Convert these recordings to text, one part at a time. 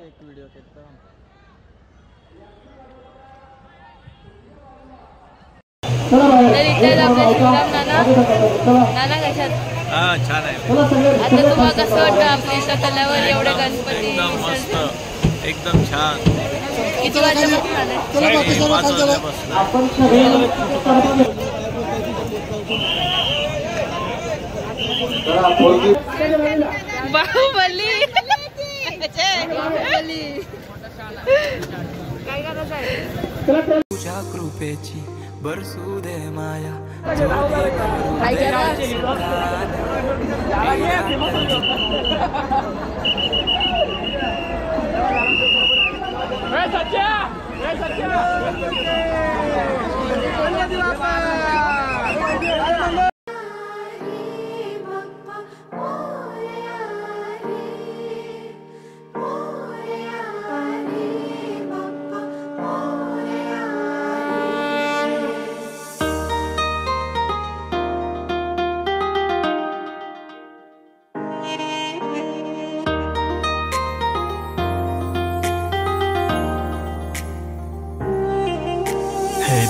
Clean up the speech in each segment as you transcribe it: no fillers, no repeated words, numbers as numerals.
एक व्हिडिओ केला तर इथे आपल्या शिवराम नाना कशात? छान आहे. आता तुम्हाला कसं वाटतं आपल्या इथं कल्यावर एवढे गणपती? एकदम छान. किती वाजल्यापासून आले? बाहुबली काय करायचं आहे? तुझ्या कृपेची बरसू दे माया. काय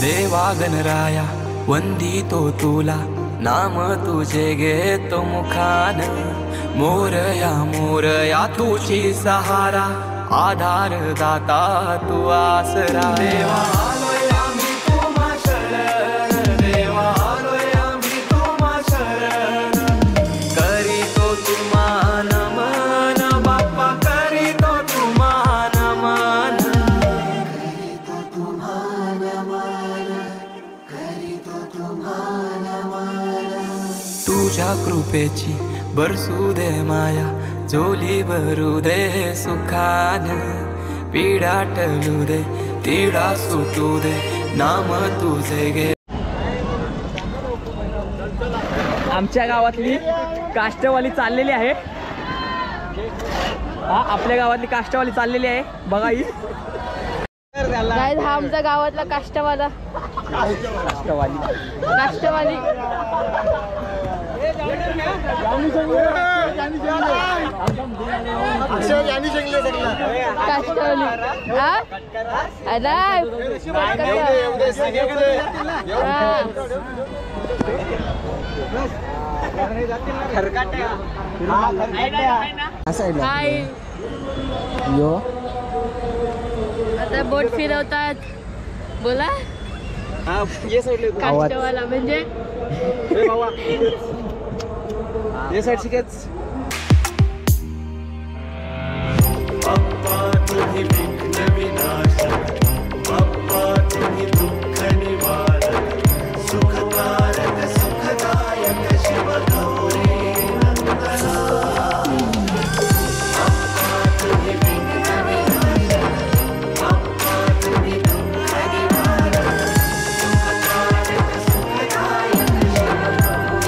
देवा गणराया वंदितो तुला, नाम तुझे घेतो मुखान. मोरया तुझी सहारा, आधार दाता तू आसरा. देवा आलोय आम्ही तुम्हा शरण, देवा आलोय आम्ही तुम्हा शरण. करीतो तुम्हा नमन बाप्पा, करीतो तुम्हा नमन. तुझ्या कृपेची बरसू दे माया, झोली भरू दे सुखान. पीडा टलू दे, तिडा सुटू दे, नाम तुझे घे. आमच्या गावातली काष्टवाली चाललेली आहे. हा आपल्या गावातली काष्टवाली चाललेली आहे बघा ही. नाही हा आमच्या गावातला काष्टवाला काष्टवाली काष्टवाली काष्टवाली यो आता बोट फिरवतात. बोला काष्टवाला म्हणजे ये साइड शिकेच. बाप्पा तुम्ही विघ्न विनाशक, बाप्पा तुम्ही दुःख निवारक, सुखकारक सुखदायक शिव गौरी नंदना. बाप्पा तुम्ही विघ्न विनाशक, बाप्पा तुम्ही दुःख निवारक, सुखकारक सुखदायक शिव गौरी.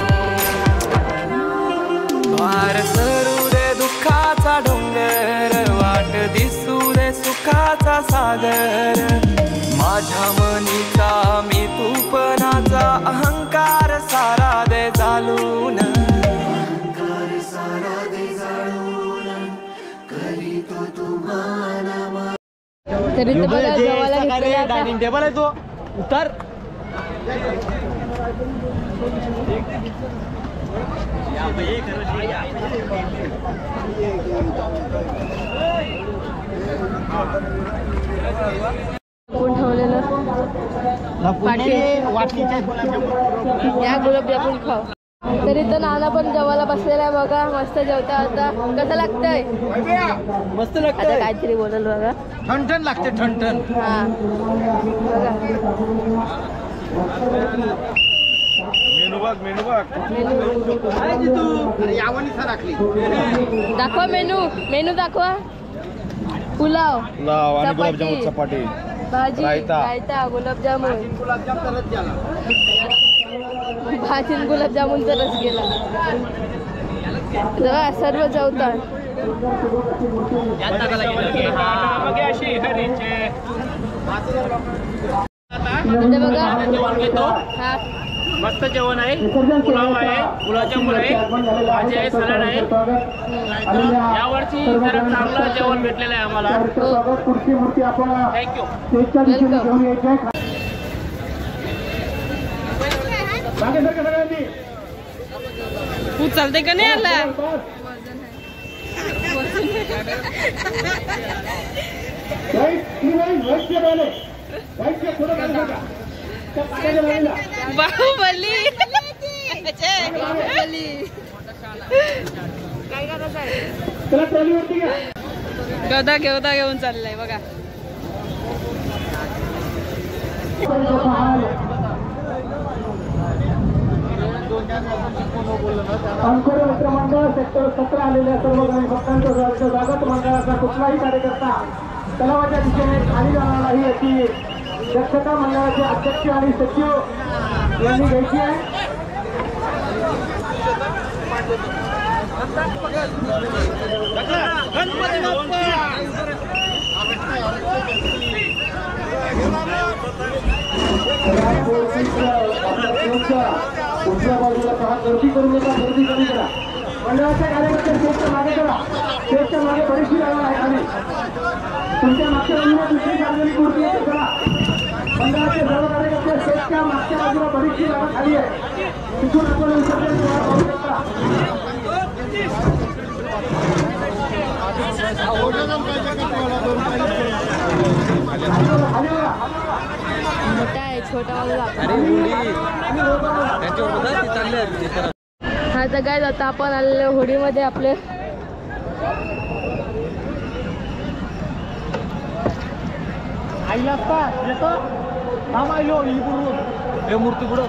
वार सरू दे दुःखाचा डोंगर, वाट दिसू दे सुखाचा सागर. माझ्या मनीचा मी तूपनाचा अहंकार सारा दे जाळून. अहंकार सारा दे जाळून, करीतो तुम्हाला. तरी तुम्हाला जेवायला घेतलेलं आता. डायनिंग टेबल आहे तो उतर. कोण ठेवलेलं या गुलाबजामुन खाऊ. तरी तर नाना पण जेवायला बसलेला आहे बघा. मस्त जेवता आता. कसं लागतंय? मस्त आता लागतंय. काहीतरी बोलल बघा. ठणठण लागते ठणठण. हा बघा मेनू बघ. दाखवा मेनू दाखवा. पुलाव, चपाती, भाजी, रायता, गुलाबजामुन. भाजी गुलाबजामुनचा रस गेला. सर्व जेवतात. इथे बघा. हा मस्त जेवण आहे, पुलाव आहे, गुलाबजामुन आहे, भाजी आहे, सलाड आहे. यावर्षी जरा चांगलं जेवण भेटलेलं आहे आम्हाला. थँक्यू. तू चालते का नाही आला बाहुबली गदा घेऊन चाललाय बघा. अंकुर मित्रमंडळ सेक्टर 17 आलेल्या सर्व भक्तांचं स्वागत. मंडळाचा कुठलाही कार्यकर्ता तलावाच्या दिशेने खाली जाणार नाही याची दक्षता मंडळाचे अध्यक्ष आणि सचिव यांनी घ्यायची आहे. उजव्या बाजूला पहा, गर्दी करू नका, गर्दी कमी करा. मंडळाच्या कार्यकर्ते स्टेजच्या मागे करा. स्टेजच्या मागे बरीचशी जागा आहे खाली. तुमच्या मागच्या बाजूला दुसरी सार्वजनिक मूर्ती आहे करा. मंडळाचे सर्व कार्यकर्ते स्टेजच्या मागच्या बाजूला बरीचशी जागा खाली आहे. तिथून आपण विसर्जन पाहू शकता. मोठा आहे छोटा वाला. हा तर काय आता आपण आलेलो होडीमध्ये आपले आईला असता येतो थांब आईलो ही बुडून हे मूर्ती बुडव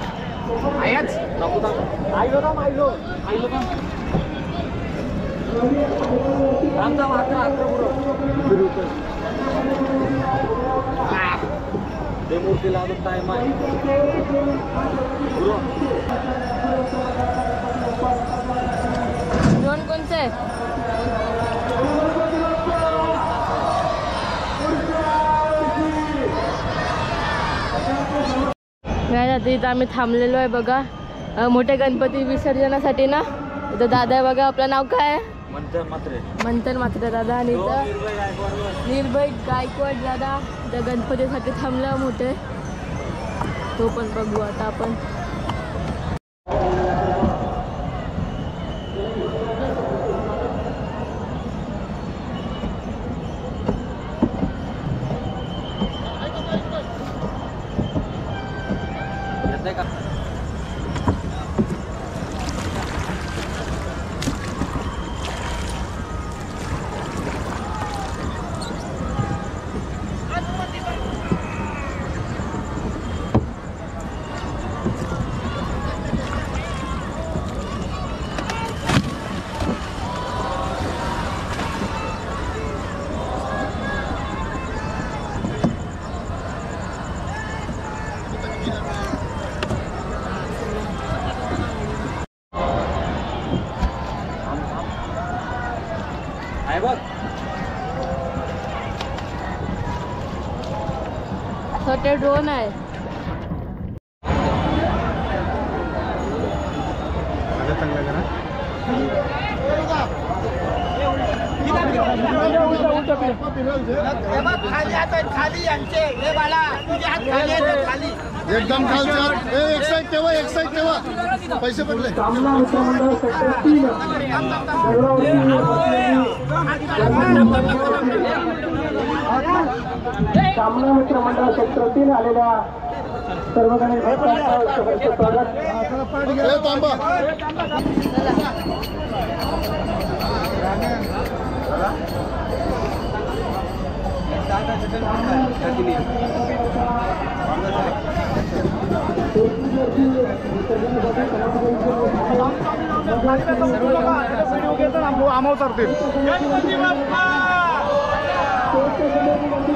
आयाच नको थांब आईलो थांब आईलो आईलो थांब थांब आता बुडव ते मूर्तीला अजून टाइम आहे. दोन कोणते इथं आम्ही थांबलेलो आहे बघा मोठ्या गणपती विसर्जनासाठी ना. इथं दादा आहे बघा. आपलं नाव काय आहे? मंथन मात्रे दादा. आणि इथं निर्भय गायकवाड दादा त्या गणपतीसाठी थांबला मोठे. तो पण बघू आता आपण. छोटे ड्रोन आहे. खाली यांचे हे बाळा तुझे हात खाली आहेत, खाली एकदम खालचे हात. एक साईड ठेवा, एक साईड ठेवा. पैसे पडले. सामना मित्रमंडळ सेक्टर 3 सामना मित्रमंडळ सेक्टर 3 आलेल्या सर्व गणेश भक्तांचं स्वागत. थांबा.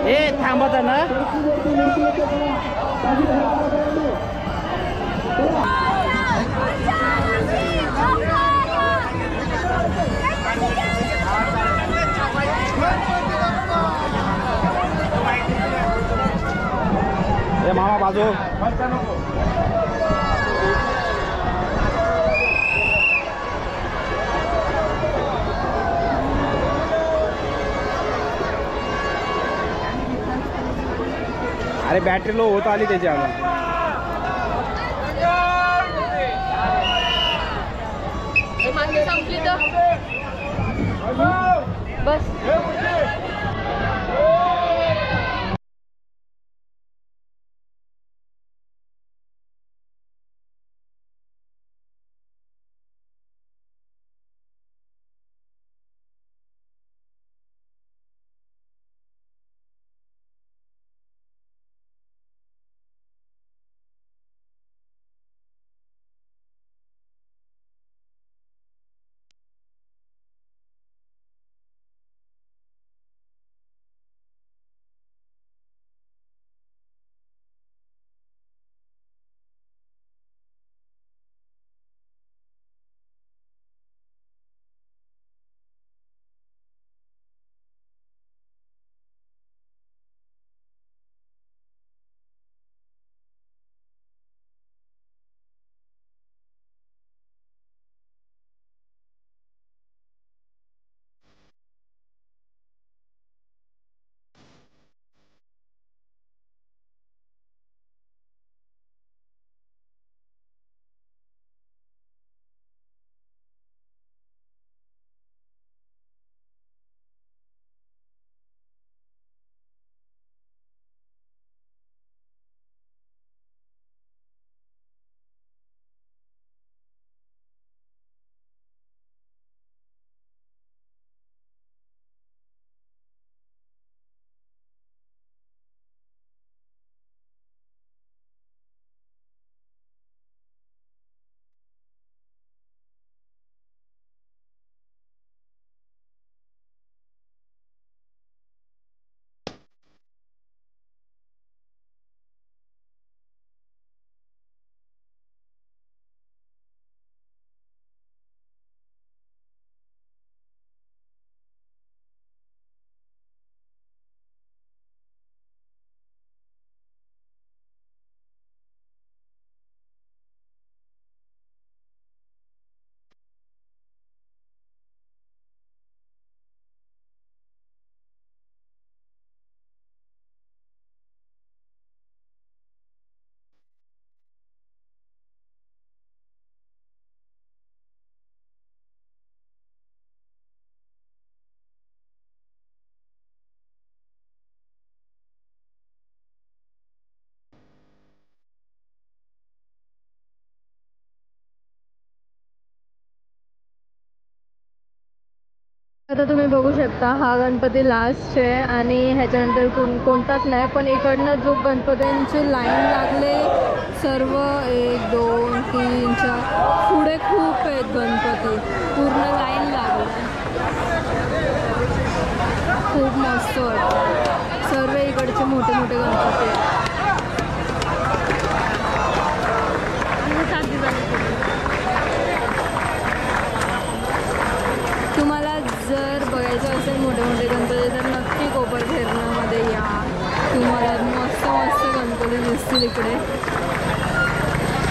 हे थांबत ना. मामा बाजू. नाही बॅटरी लो होत आली त्याची आता. मागे संपली तर बस. आता तुम्ही बघू शकता हा गणपती लास्ट आहे आणि ह्याच्यानंतर कोणताच नाही. पण इकडनं जो गणपतींची लाईन लागले सर्व 1 2 3 4 पुढे खूप आहेत गणपती, पूर्ण लाईन लागली. खूप मस्त वाटतं. सर्व इकडचे मोठे मोठे गणपती आहेत. तुम्हाला जर बघायचं असेल मोठे मोठे गणपती तर नक्की कोपर घेरणामध्ये या. तुम्हाला मस्त मस्त गणपती दिसतील इकडे.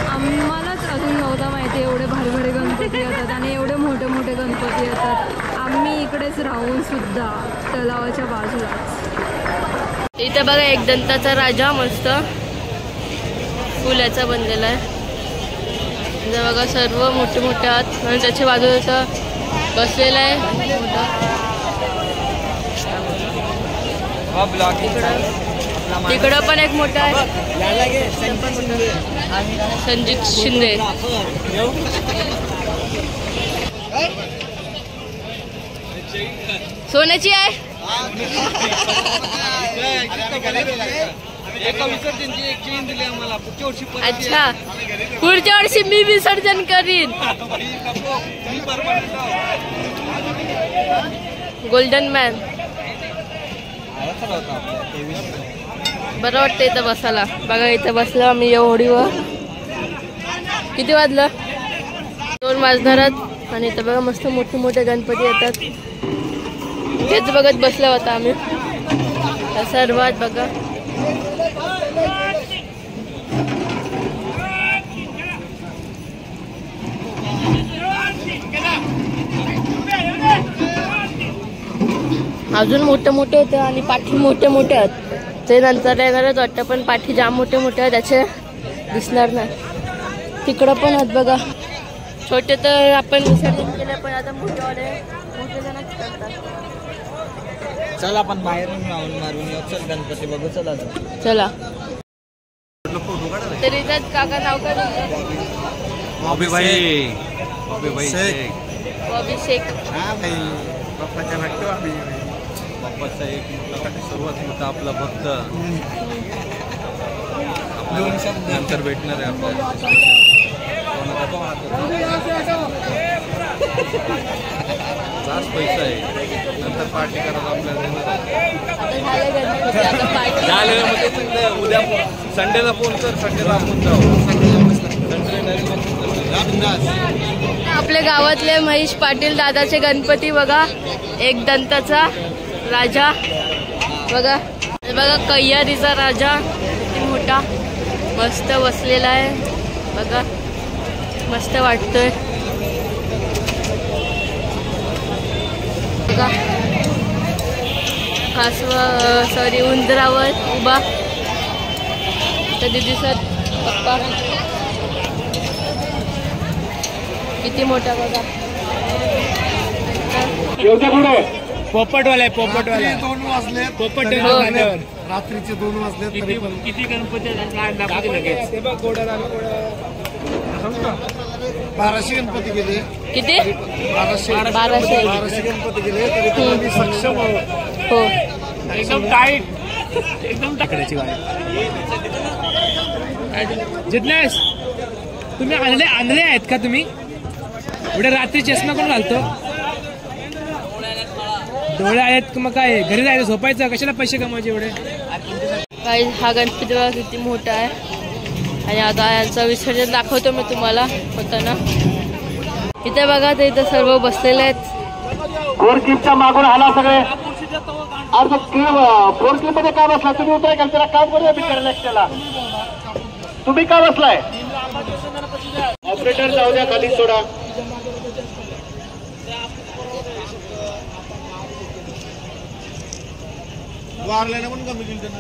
आम्हालाच अजून नव्हता माहिती एवढे भारी भारी गणपती येतात आणि एवढे मोठे मोठे गणपती येतात. आम्ही इकडेच राहून सुद्धा तलावाच्या बाजूलाच. इथे बघा एक दंताचा राजा मस्त फुलाचा बनलेला आहे. इथे बघा सर्व मोठे मोठे आहेत आणि त्याच्या बाजूला बसलेला आहे मोठा. तिकडं पण एक मोठा आहे संजित शिंदे. सोन्याची आहे. अच्छा पुढच्या वर्षी मी विसर्जन करीन. गोल्डन मॅन बरं वाटतं इथं बसायला. बघा इथं बसलो आम्ही एवढीवर. किती वाजलं? 2 वाजणारात आणि इथं बघा मस्त मोठे मोठे गणपती येतात. तेच बघत बसलो होता आम्ही सर्वात. बघा अजून मोठे मोठे होते आणि पाठी मोठे मोठे आहेत. ते नंतर येणारच वाटतं, पण पाठी जाम मोठे मोठे आहे त्याचे दिसणार नाही. तिकडं पण आहेत बघा, छोटे तर आपण विसर्जन केले, पण आता मोठे जणच करतात. चल आपण बाहेरून मारून येऊ. चल गणपती बघू. चला चला. तर इथं काका नाव काय तुमचं? अभिषेक. बाप्पाचा एक सर्वात मोठा आपला भक्त नंतर भेटणार आहे आपल्याला. जास्त पैसा आहे, नंतर पार्टी करायला आपल्याला उद्या संडेला फोन कर. संडेला आपण जाऊ. आपल्या गावातले महेश पाटील दादाचे गणपती बघा, एक दंताचा राजा बघा. बघा कैयारीचा राजा किती मोठा मस्त बसलेला आहे बघा, मस्त वाटतोय बघा. सॉरी उंदरावर उभा कधी दिसत पप्पा किती मोठा बघा. पोपटवाला आहे. 2 वाजले. रात्रीचे 2 वाजले. किती गणपती लगेच 1200 गणपती गेले. किती? 1200 गणपती गेले तरी तुम्ही सक्षम हो. एकदम टाईट, एकदम टाकड्याची वाय. जितनेस तुम्ही आणले आहेत का? तुम्ही एवढे रात्री चष्मा कोण घालतो? डोळे आहेत मग काय घरी जायचं झोपायचं, कशाला पैसे कमवायचे एवढे? काही हा गणपती बघा किती मोठा आहे. आणि आता यांचं विसर्जन दाखवतो मी तुम्हाला होताना. इथे बघा ते इथं सर्व बसलेले आहेत. गोरकीपच्या मागून आला सगळे. अर्ज गोरकीप मध्ये का बसला तुम्ही? उतराय का त्याला काम करूया बिचारा त्याला. तुम्ही का बसलाय? ऑपरेटर जाऊ द्या खाली सोडा. वारल्याने पण कमी केलं त्यांना.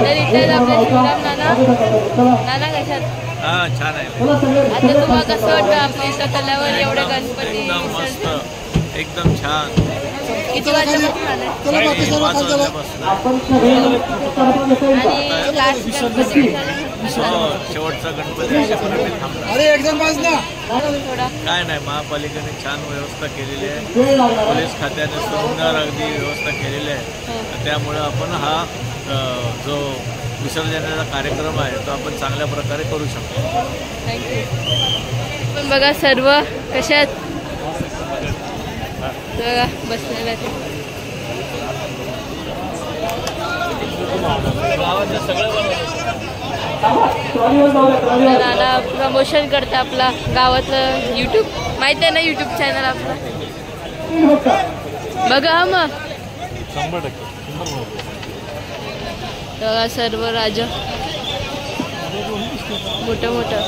तर इथे आपले शिवराम नाना कशात? छान आहे. आता तुम्हाला कसं वाटतं आपल्या इथं कल्यावर एवढे गणपती? एकदम छान. किती वाजल्यापासून आले? आणि लास्ट गणपती शेवटचा गणपती अशापर्यंत थांबला. थोडा काय नाही, महापालिकेने छान व्यवस्था केलेली आहे. पोलीस खात्याने सुंदर अगदी व्यवस्था केलेली आहे. त्यामुळे आपण हा जो विसर्जनाचा कार्यक्रम आहे तो आपण चांगल्या प्रकारे करू शकतो. थँक्यू. पण बघा सर्व कशात बघा बसलेला आहे. नाना प्रमोशन करते आपला गावातलं यूट्यूब, माहिती आहे ना यूट्यूब चॅनल आपला बघा. हा मग 100% सर्व राजा मोठं मोठं.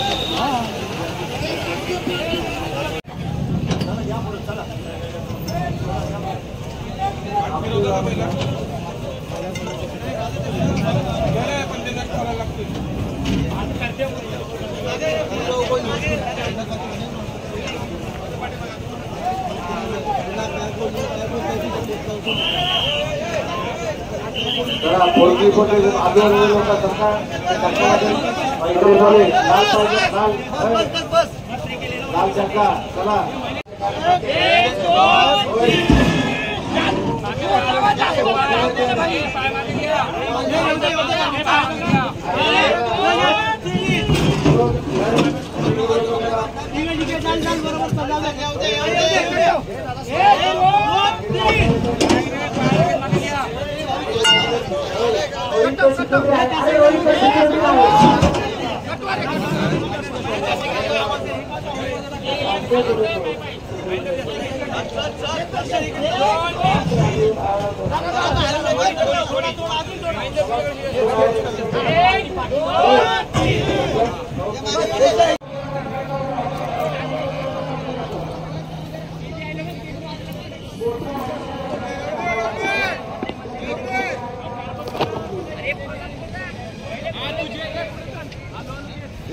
पोल्ट्री पोटे आदिवासी लोक सरकार लाल चक्का चला.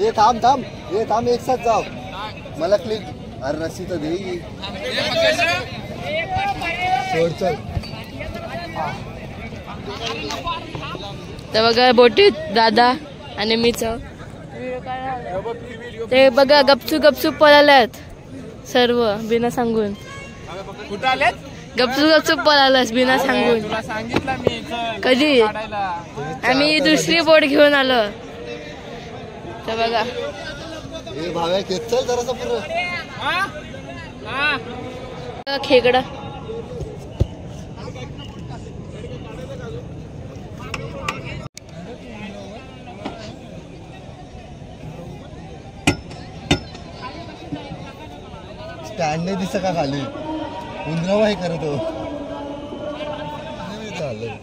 ये थांब थांब, ये थांब, एक साथ जाओ. मला क्लिक. अरे रस्सी तर दे. सोड चल. तर बघा बोटीत दादा आणि मीच ते बघा गपचूप पळाल्यात सर्व बिना सांगून. कुठं आलेत? गपचूप पळालास बिना सांगून. तुला सांगितलं मी कधी आम्ही दुसरी बोट घेऊन आलो. तर बघा ए भाव्या खेच चल जरासा पुढे. खेकडा स्टँड नाही दिसत का खाली. उंदरावा हे करत हो. चालेल.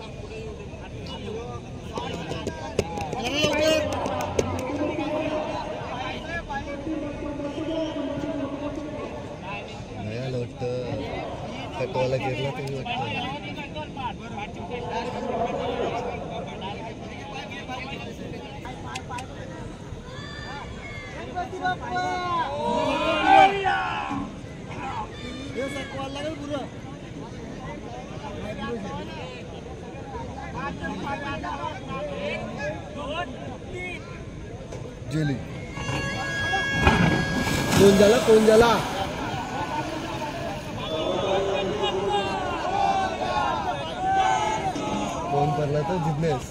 कटवाला गिरला तरी वाटतं. जेली कोण झाला फोन करला तर जिंकलेस.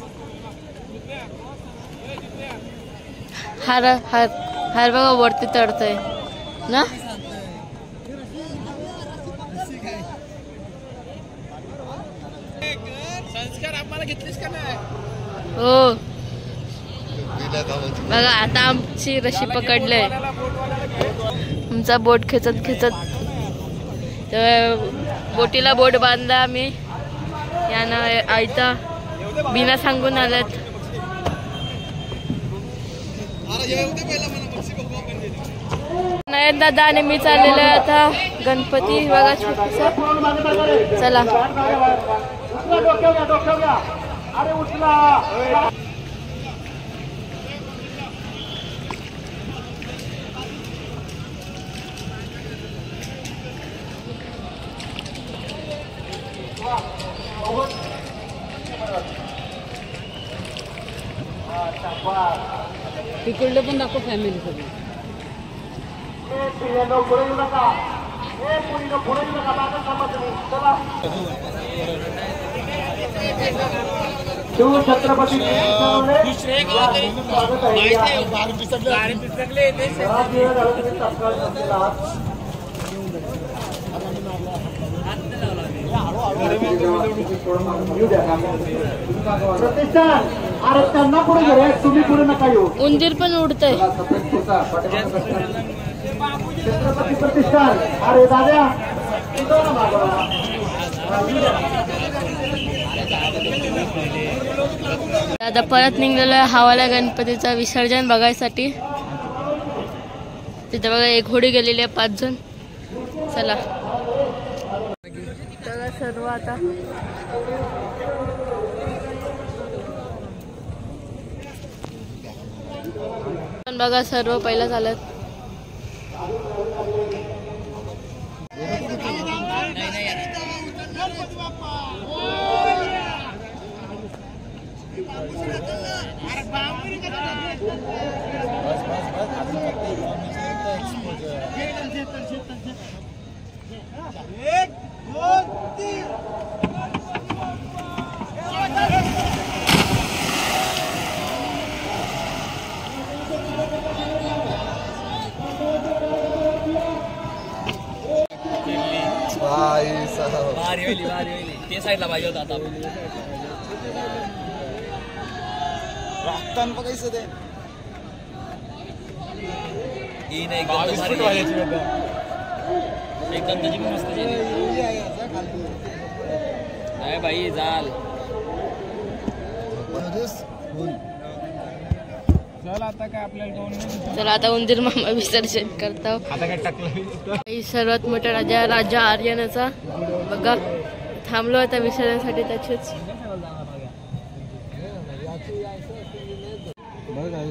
हार बघा वरती चढतोय ना. संस्कार आम्हाला घेतलीस का नाही? हो बघा आता आमची रशी पकडले. आमचा बोट खेचत तर बोटीला बोट बांधला आम्ही. यानं आयता बिना सांगून आल्यात. नयन दादा आणि मी चाललेलो आहे आता गणपती बघा छोटासा. चला तिकडले पण दाखव फॅमिली सगळी. शिवछत्रपती प्रतिष्ठान. अरे त्यांना पुढे घ्या, तुम्ही पुढे नका येऊ. उंदीर पण उडतंय. छत्रपती प्रतिष्ठान. अरे दादा दादा परत निघलेलो आहे हवाला गणपतीचा विसर्जन बघायसाठी. तिथे बघा एक होडी गेलेली आहे 5 जण. चला सर्व आता बघा सर्व पहिला झालं. ते साईडला पाहिजे होता. आता राखतान बघायचं ते. ही नाही एकदम त्याची पण मस्त नाही भाई जाल चला आता उंदीर मामा विसर्जन करतो. सर्वात मोठा राजा राजा आर्यनाचा बघा थांबलो आता विसर्जनासाठी. त्याचेच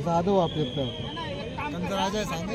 साधू वापरत राजा सांग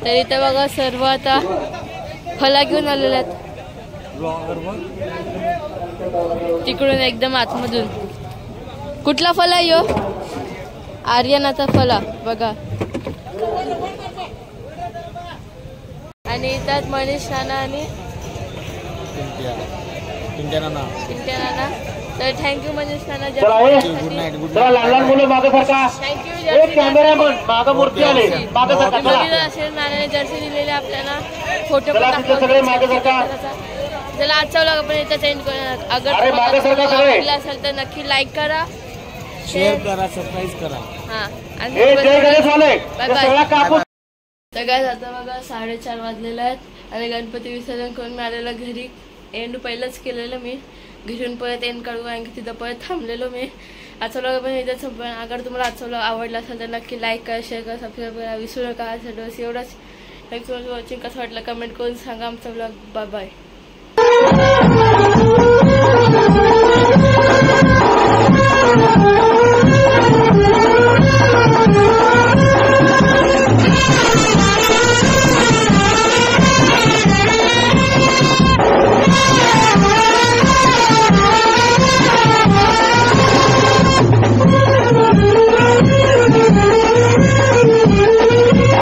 तर इथे बघा सर्व आता फला घेऊन आलेले आहेत तिकडून एकदम आतमधून. कुठला फला यो आर्यनाचा फला बघा. आणि इथं मनीष नाना आणि पिंट्या नाना. तर थँक्यू मनीष नाना. लहान मुलं मागे सरका. असेल नानाने जर्सी दिलेले आपल्याला फोटो चला आजचा व्लॉग आपण इथं सेंड करूया. अगर आवडला असेल तर नक्की लाईक करा, शेअर करा, सबस्क्राईब करा. हा आणि तर काय आता बघा 4:30 वाजलेले आहेत आणि गणपती विसर्जन करून मी आलेला घरी. एंड पहिलंच केलेलं मी. घरून परत एंड काढू कारण की तिथं परत थांबलेलो मी. आजचा व्लॉग पण इथेच संपला. अगर तुम्हाला आजचा व्लॉग आवडला असेल तर नक्की लाईक करा, शेअर करा, सबस्क्राईब करा, विसरू नका. आजसाठी एवढंच. Thanks for watching. कसं वाटलं कमेंट करून सांगा आमचा व्लॉग. Bye bye.